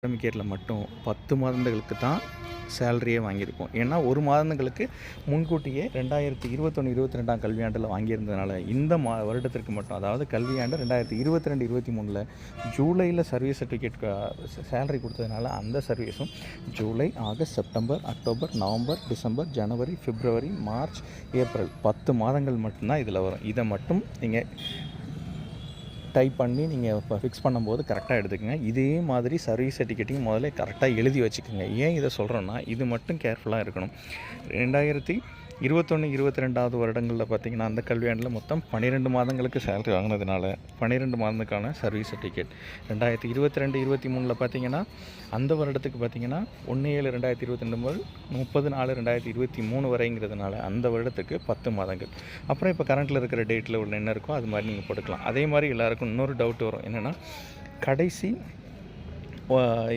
Academic இயரில் மட்டும் 10 மாதங்களுக்கு தான் சேலரியே வாங்கியிருக்கோம். ஏன்னா 1 மாதங்களுக்கு முன்கூட்டியே 2021, 22ஆம் கல்வியாண்டில் வாங்கியிருந்ததுனால இந்த வருடத்திற்கு மட்டும், அதாவது கல்வியாண்டு 2022, 23ல் ஜூலையில் சர்வீஸ் சர்டிஃபிகேட் சேலரி கொடுத்ததுனால அந்த சர்வீஸும் July, August, September, October, November, December, ஜனவரி, பிப்ரவரி, மார்ச், ஏப்ரல் 10 மாதங்கள் மட்டும்தான் இதில் வரும். இதை மட்டும் நீங்கள் டைப் பண்ணி நீங்கள் இப்போ ஃபிக்ஸ் பண்ணும்போது கரெக்டாக எடுத்துக்கங்க. இதே மாதிரி சர்வீஸ் சர்டிஃபிகேட்டையும் முதல்ல கரெக்டாக எழுதி வச்சுக்கோங்க. ஏன் இதை சொல்கிறோன்னா, இது மட்டும் கேர்ஃபுல்லாக இருக்கணும். 2021, 22வது வருடங்களில் பார்த்திங்கன்னா அந்த கல்வியாண்டில் மொத்தம் 12 மாதங்களுக்கு சேலரி வாங்கினதுனால 12 மாதத்துக்கான சர்வீஸ் சர்டிஃபிகேட். 2022, 23ல் பார்த்திங்கன்னா அந்த வருடத்துக்கு பார்த்திங்கன்னா 1/7/2022 முதல் 30/4/2023 வரைங்கிறதுனால அந்த வருடத்துக்கு 10 மாதங்கள். அப்புறம் இப்போ கரண்ட்டில் இருக்கிற டேட்டில் உள்ள என்ன இருக்கோ அது மாதிரி நீங்கள் போட்டுக்கலாம். அதே மாதிரி எல்லாருக்கும் இன்னொரு டவுட் வரும். என்னென்னா, கடைசி